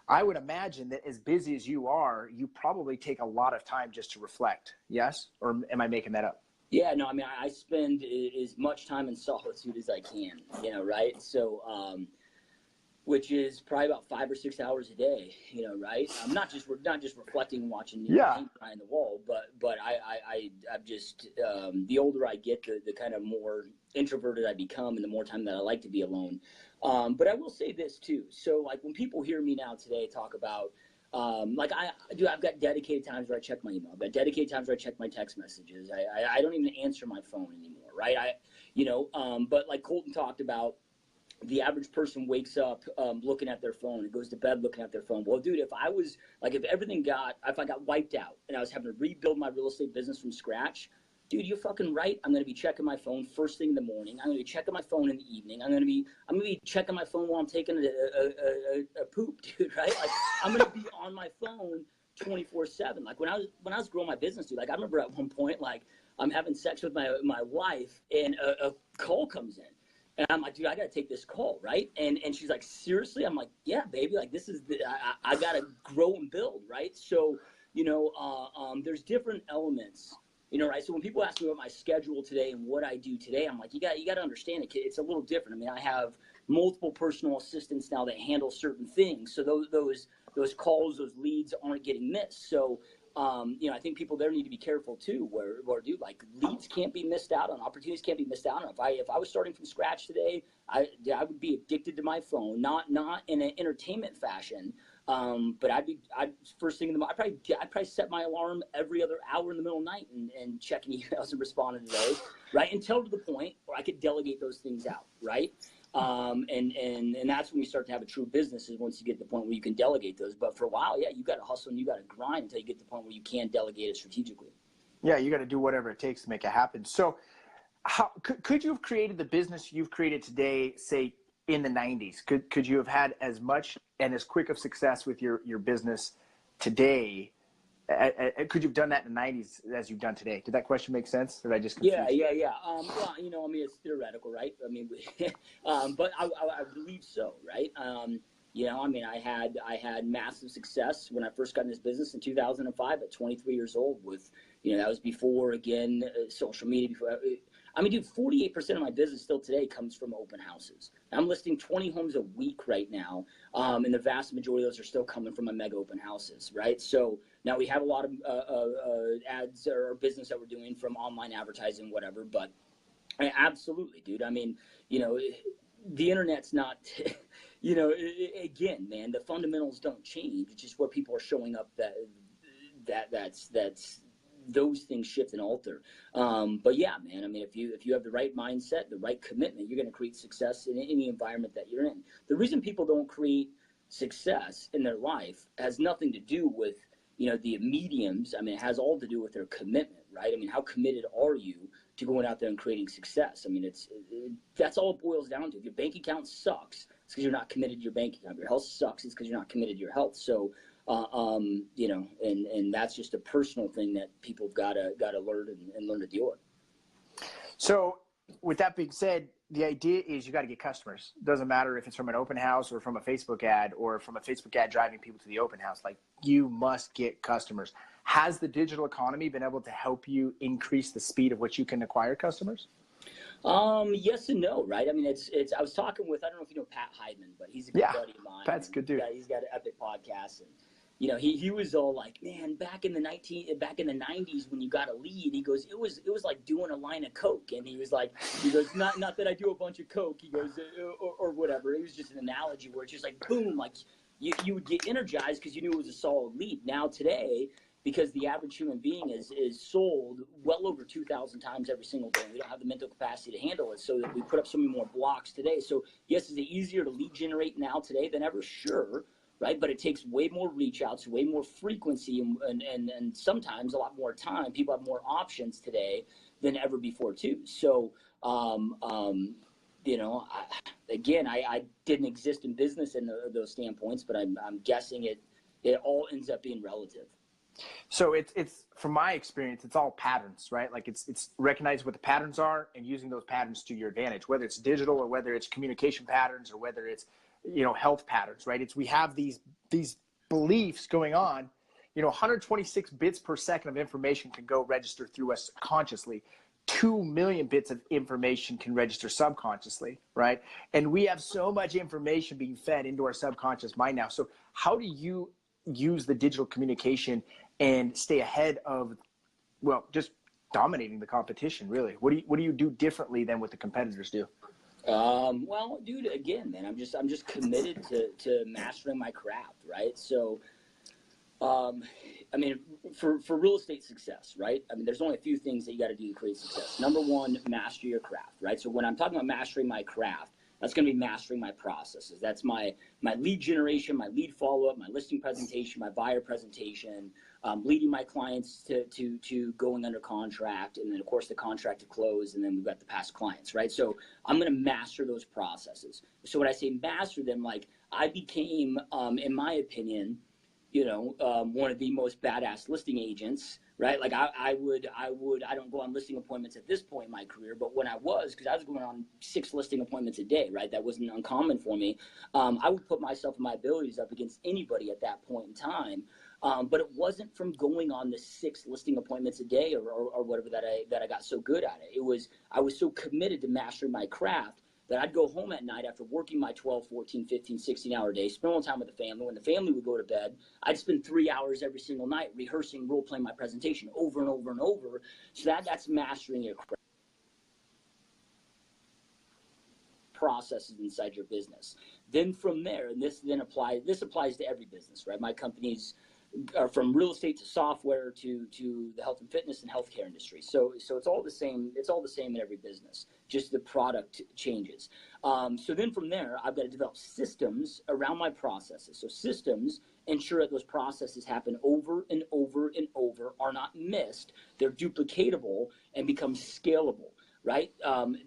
I would imagine that as busy as you are, you probably take a lot of time just to reflect. Yes? Or am I making that up? Yeah, no, I mean, I spend as much time in solitude as I can, right? So, which is probably about 5 or 6 hours a day, right? I'm not just reflecting and watching paint dry on the wall, but I'm just the older I get, the kind of more introverted I become, and the more time that I like to be alone. But I will say this too. So like when people hear me now today talk about I've got dedicated times where I check my email. I've got dedicated times where I check my text messages. I don't even answer my phone anymore, right? But like Colton talked about, the average person wakes up looking at their phone and goes to bed looking at their phone. Well, dude, if I got wiped out and I was having to rebuild my real estate business from scratch, dude, you're fucking right. I'm going to be checking my phone first thing in the morning. I'm going to be checking my phone in the evening. I'm going to be checking my phone while I'm taking a poop, dude, right? Like, I'm going to be on my phone 24/7. Like when I was growing my business, dude, like I remember at one point, like I'm having sex with my wife and a call comes in. And I'm like, dude, I got to take this call, right? And she's like, seriously? I'm like, yeah, baby. Like, this is I got to grow and build, right? So, there's different elements, right? So when people ask me about my schedule today and what I do today, I'm like, you got to understand it. It's a little different. I mean, I have multiple personal assistants now that handle certain things. So those calls, those leads aren't getting missed. So, I think people there need to be careful too, where dude, like leads can't be missed out on, opportunities can't be missed out on. If I was starting from scratch today, I would be addicted to my phone, not in an entertainment fashion, but I'd first thing in the morning, I'd probably set my alarm every other hour in the middle of the night and checking emails and responding to those, right? Until to the point where I could delegate those things out, right? And that's when you start to have a true business, is once you get to the point where you can delegate those. But for a while, yeah, you got to hustle and you got to grind until you get to the point where you can delegate it strategically. Yeah, you got to do whatever it takes to make it happen. So how could you have created the business you've created today, say in the 90s? Could you have had as much and as quick of success with your business today? Could you have done that in the 90s as you've done today? Did that question make sense? Or did I just confuse you? Yeah. Well, I mean, it's theoretical, right? I mean, but I believe so, right? I mean, I had massive success when I first got in this business in 2005 at 23 years old with, that was before, again, social media. I mean, dude, 48% of my business still today comes from open houses. I'm listing 20 homes a week right now, and the vast majority of those are still coming from my mega open houses, right? So now we have a lot of ads or business that we're doing from online advertising, whatever, but absolutely, dude. I mean, the internet's not, again, man, the fundamentals don't change. It's just where people are showing up that's those things shift and alter. But yeah, man, I mean, if you have the right mindset, the right commitment, you're going to create success in any environment that you're in. The reason people don't create success in their life has nothing to do with, the mediums. I mean, it has all to do with their commitment, right? I mean, how committed are you to going out there and creating success? I mean, that's all it boils down to. If your bank account sucks, it's because you're not committed to your bank account. If your health sucks, it's because you're not committed to your health. So, and that's just a personal thing that people have gotta learn and learn to deal with. So with that being said, the idea is you got to get customers. It doesn't matter if it's from an open house or from a Facebook ad or from a Facebook ad driving people to the open house. Like, you must get customers. Has the digital economy been able to help you increase the speed of which you can acquire customers? Yes and no, right? I mean, it's. I was talking with, I don't know if you know Pat Heidman, but he's a good buddy of mine. Pat's good dude. He's got an epic podcast, and he was all like, man, back in the 90s when you got a lead, he goes, it was like doing a line of coke, and he goes, not that I do a bunch of coke, he goes, or whatever. It was just an analogy where it's just like boom, like you would get energized because you knew it was a solid lead. Now today, because the average human being is sold well over 2,000 times every single day, we don't have the mental capacity to handle it, so that we put up so many more blocks today. So yes, is it easier to lead generate now today than ever? Sure. Right, but it takes way more reach outs, way more frequency, and sometimes a lot more time. People have more options today than ever before too. So, again, I didn't exist in business in those standpoints, but I'm guessing it all ends up being relative. So it's from my experience, it's all patterns, right? Like it's recognizing what the patterns are and using those patterns to your advantage, whether it's digital or whether it's communication patterns or whether it's health patterns, right? We have these beliefs going on. 126 bits per second of information can go register through us consciously. 2 million bits of information can register subconsciously, right? And we have so much information being fed into our subconscious mind now. So how do you use the digital communication and stay ahead of, just dominating the competition, really? What do you do differently than what the competitors do? Well, dude, again, man, I'm just committed to mastering my craft, right? So, I mean, for real estate success, right? I mean, there's only a few things that you got to do to create success. Number one, master your craft, right? So when I'm talking about mastering my craft, that's going to be mastering my processes. That's my lead generation, my lead follow-up, my listing presentation, my buyer presentation, leading my clients to going under contract, and then, of course, the contract to close, and then we've got the past clients, right? So I'm going to master those processes. So when I say master them, like, I became, in my opinion, one of the most badass listing agents, right? Like I don't go on listing appointments at this point in my career, but when I was going on 6 listing appointments a day, right? That wasn't uncommon for me. I would put myself and my abilities up against anybody at that point in time. But it wasn't from going on the 6 listing appointments a day or whatever that I got so good at it. I was so committed to mastering my craft that I'd go home at night after working my 12, 14, 15, 16-hour day, spend all the time with the family. When the family would go to bed, I'd spend 3 hours every single night rehearsing, role-playing my presentation over and over and over. So that's mastering your craft. Processes inside your business. Then from there, and this applies to every business, right? My companies are from real estate to software to the health and fitness and healthcare industry. So it's all the same. It's all the same in every business. Just the product changes. So then from there, I've got to develop systems around my processes. So systems ensure that those processes happen over and over and over, are not missed. They're duplicatable and become scalable. Right?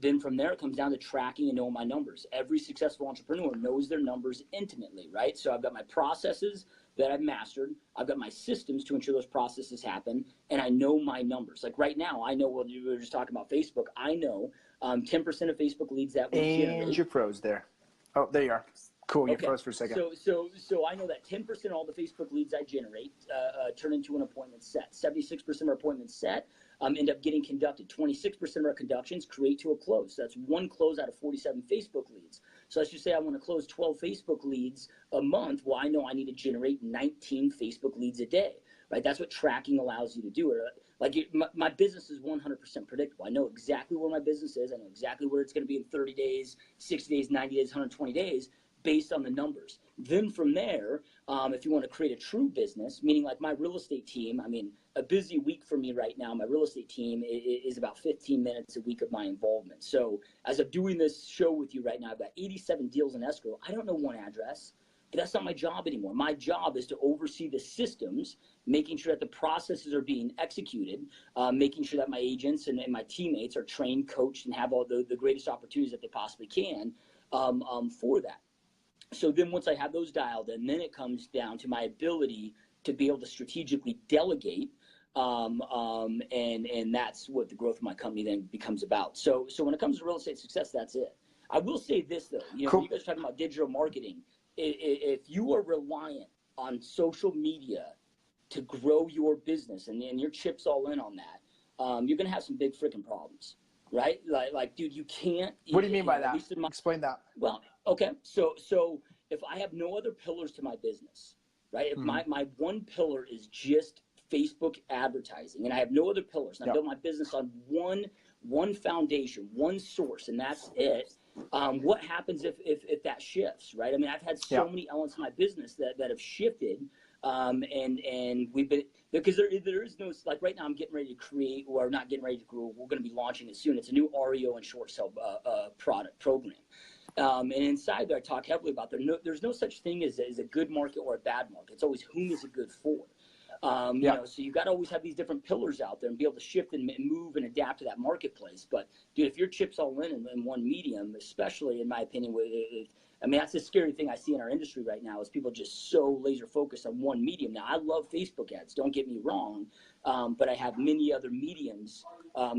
Then from there, it comes down to tracking and knowing my numbers. Every successful entrepreneur knows their numbers intimately, right? So I've got my processes that I've mastered. I've got my systems to ensure those processes happen, and I know my numbers. Like right now, I know, we were just talking about Facebook. I know 10% of Facebook leads that we generate. And you froze there. Oh, there you are. Cool, you Okay. froze for a second. So I know that 10% of all the Facebook leads I generate turn into an appointment set. 76% of our appointments set end up getting conducted. 26% of our conductions create to a close. So that's 1 close out of 47 Facebook leads. So let's just say I want to close 12 Facebook leads a month. Well, I know I need to generate 19 Facebook leads a day, right? That's what tracking allows you to do. Like my business is 100% predictable. I know exactly where my business is. I know exactly where it's going to be in 30 days, 60 days, 90 days, 120 days, based on the numbers. Then from there, if you want to create a true business, meaning like my real estate team, I mean, a busy week for me right now, my real estate team is about 15 minutes a week of my involvement. So as I'm doing this show with you right now, I've got 87 deals in escrow. I don't know one address, but that's not my job anymore. My job is to oversee the systems, making sure that the processes are being executed, making sure that my agents and my teammates are trained, coached, and have all the greatest opportunities that they possibly can for that. So then once I have those dialed in, then it comes down to my ability to be able to strategically delegate, and that's what the growth of my company then becomes about. So when it comes to real estate success, that's it. I will say this though, Cool. You guys are talking about digital marketing. If you are reliant on social media to grow your business and your chips all in on that, you're gonna have some big freaking problems, right? Like, dude, you can't. What do you mean by that? Explain that. Well, okay, so if I have no other pillars to my business, right? If my one pillar is just Facebook advertising, and I have no other pillars, and I built my business on one foundation, one source, and that's it. What happens if that shifts, right? I mean, I've had so many elements of my business that have shifted, and we've been, because there is no, like right now I'm getting ready to create, or not getting ready to grow, we're going to be launching it soon. It's a new REO and short sale product program. And inside there, I talk heavily about there's no such thing as a good market or a bad market. It's always whom is it good for. You know, so you got to always have these different pillars out there and be able to shift and move and adapt to that marketplace. But dude, if your chips all in one medium, especially in my opinion, I mean, that's the scary thing I see in our industry right now is people just so laser focused on one medium. Now, I love Facebook ads, don't get me wrong, but I have many other mediums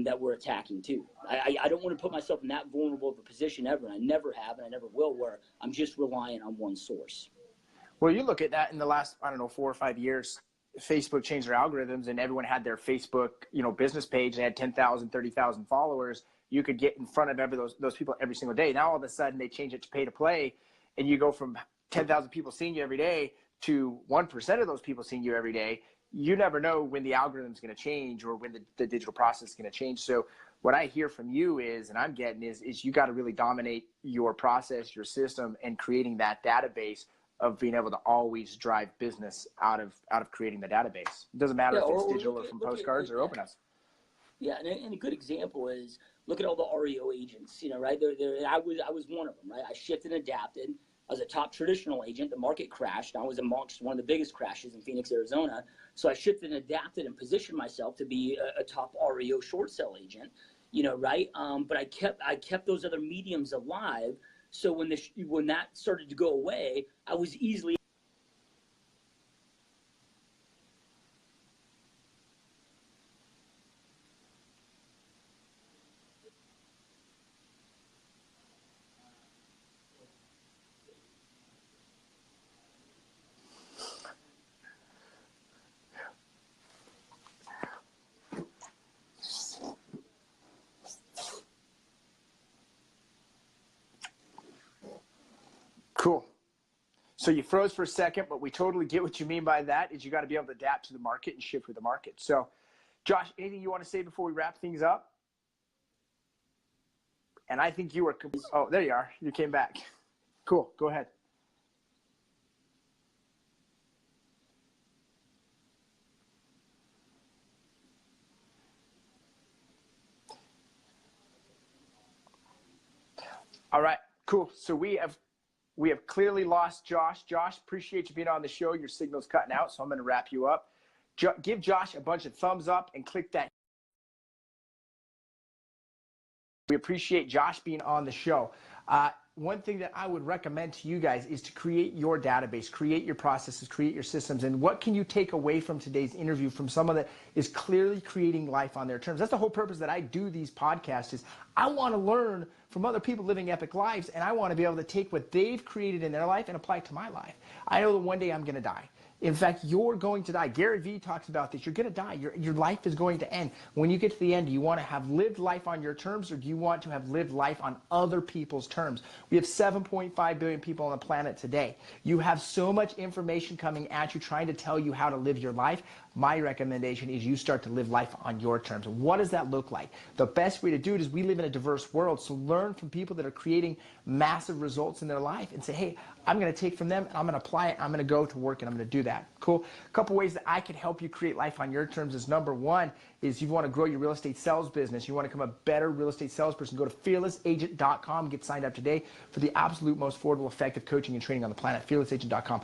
that we're attacking too. I don't want to put myself in that vulnerable of a position ever, and I never have, and I never will, where I'm just reliant on one source. Well, you look at that in the last, I don't know, 4 or 5 years, Facebook changed their algorithms and everyone had their Facebook, business page. They had 10,000, 30,000 followers. You could get in front of those people every single day. Now all of a sudden they change it to pay to play, and you go from 10,000 people seeing you every day to 1% of those people seeing you every day. You never know when the algorithm is going to change or when the digital process is going to change. So what I hear from you is, and I'm getting is you got to really dominate your process, your system, and creating that database of being able to always drive business out of creating the database. It doesn't matter if it's digital or from postcards or open house. Yeah, and a good example is look at all the REO agents, right? I was one of them, right? I shifted and adapted. I was a top traditional agent. The market crashed. I was amongst one of the biggest crashes in Phoenix, Arizona. So I shifted and adapted and positioned myself to be a top REO short sale agent, right? But I kept those other mediums alive. So when that started to go away, I was easily Cool. So you froze for a second, but we totally get what you mean by that is you got to be able to adapt to the market and shift with the market. So Josh, anything you want to say before we wrap things up? And I think you were, oh, there you are. You came back. Cool. Go ahead. All right, cool. So we have clearly lost Josh. Josh, appreciate you being on the show. Your signal's cutting out, so I'm going to wrap you up. Give Josh a bunch of thumbs up and click that. We appreciate Josh being on the show. One thing that I would recommend to you guys is to create your database, create your processes, create your systems. And what can you take away from today's interview from someone that is clearly creating life on their terms? That's the whole purpose that I do these podcasts is I want to learn from other people living epic lives, and I want to be able to take what they've created in their life and apply it to my life. I know that one day I'm going to die. In fact, you're going to die. Gary Vee talks about this. You're going to die. Your life is going to end. When you get to the end, do you want to have lived life on your terms, or do you want to have lived life on other people's terms? We have 7.5 billion people on the planet today. You have so much information coming at you trying to tell you how to live your life. my recommendation is you start to live life on your terms. What does that look like? The best way to do it is we live in a diverse world, so learn from people that are creating massive results in their life and say, hey, I'm going to take from them and I'm going to apply it. I'm going to go to work and I'm going to do that. Cool. A couple ways that I can help you create life on your terms is number one is you want to grow your real estate sales business. You want to become a better real estate salesperson. Go to fearlessagent.com. Get signed up today for the absolute most affordable, effective coaching and training on the planet, fearlessagent.com.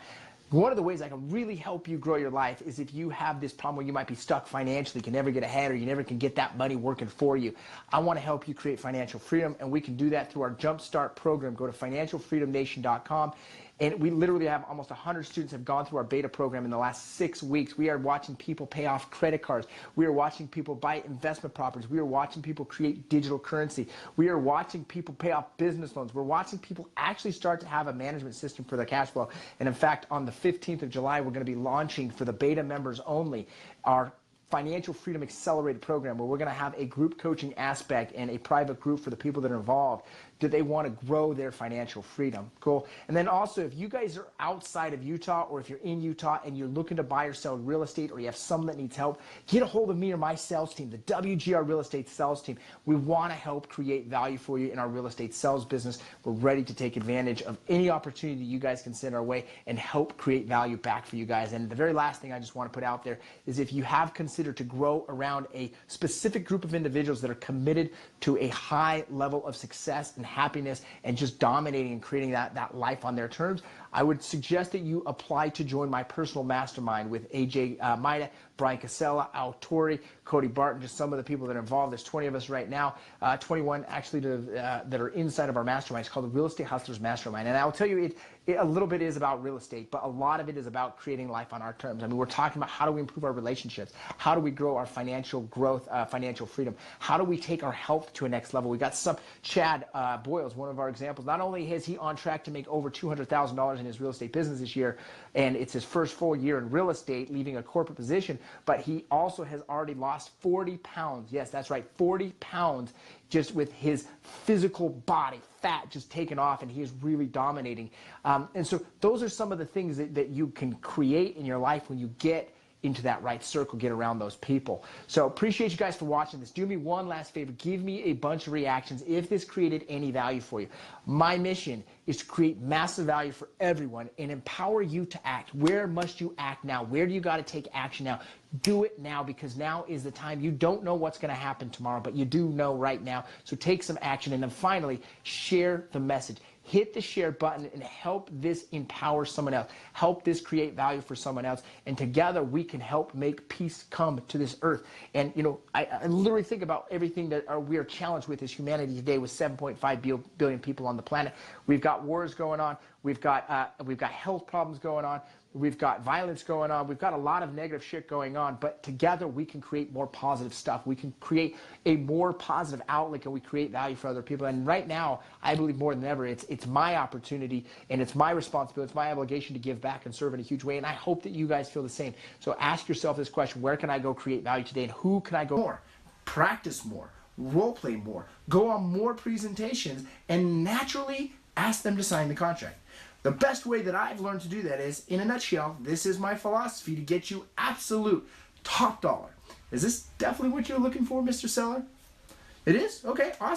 One of the ways I can really help you grow your life is if you have this problem where you might be stuck financially, can never get ahead, or you never can get that money working for you. I want to help you create financial freedom, and we can do that through our Jumpstart program. Go to financialfreedomnation.com. And we literally have almost 100 students have gone through our beta program in the last 6 weeks. We are watching people pay off credit cards. We are watching people buy investment properties. We are watching people create digital currency. We are watching people pay off business loans. We're watching people actually start to have a management system for their cash flow. And in fact, on the 15th of July, we're going to be launching for the beta members only our Financial Freedom Accelerated program, where we're going to have a group coaching aspect and a private group for the people that are involved. Do they want to grow their financial freedom? Cool. And then also, if you guys are outside of Utah, or if you're in Utah and you're looking to buy or sell real estate, or you have someone that needs help, get a hold of me or my sales team, the WGR Real Estate Sales Team. We want to help create value for you in our real estate sales business. We're ready to take advantage of any opportunity you guys can send our way and help create value back for you guys. And the very last thing I just want to put out there is, if you have considered to grow around a specific group of individuals that are committed to a high level of success and happiness and just dominating and creating that life on their terms, I would suggest that you apply to join my personal mastermind with AJ Maida, Brian Casella, Al Torrey, Cody Barton, just some of the people that are involved. There's 20 of us right now, 21 actually that are inside of our mastermind. It's called the Real Estate Hustlers Mastermind. And I'll tell you, it a little bit is about real estate, but a lot of it is about creating life on our terms. I mean, we're talking about how do we improve our relationships? How do we grow our financial growth, financial freedom? How do we take our health to a next level? We got some, Chad Boyle's one of our examples. Not only is he on track to make over $200,000 in his real estate business this year, and it's his first full year in real estate, leaving a corporate position, but he also has already lost 40 pounds. Yes, that's right, 40 pounds just with his physical body, fat just taken off, and he is really dominating. And so those are some of the things that you can create in your life when you get into that right circle, get around those people. So appreciate you guys for watching this. Do me one last favor. Give me a bunch of reactions if this created any value for you. My mission is to create massive value for everyone and empower you to act. Where must you act now? Where do you got to take action now? Do it now, because now is the time. You don't know what's going to happen tomorrow, but you do know right now. So take some action. And then finally, share the message. Hit the share button and help this empower someone else. Help this create value for someone else. And together we can help make peace come to this earth. And you know, I literally think about everything that we are challenged with as humanity today, with 7.5 billion people on the planet. We've got wars going on. We've got health problems going on. We've got violence going on. We've got a lot of negative shit going on, but together we can create more positive stuff. We can create a more positive outlook, and we create value for other people. And right now, I believe more than ever, it's my opportunity and it's my responsibility, it's my obligation to give back and serve in a huge way. And I hope that you guys feel the same. So ask yourself this question: where can I go create value today, and who can I go more? Practice more, role play more, go on more presentations, and naturally ask them to sign the contract. The best way that I've learned to do that is, in a nutshell, this is my philosophy to get you absolute top dollar. Is this definitely what you're looking for, Mr. Seller? It is? Okay, awesome.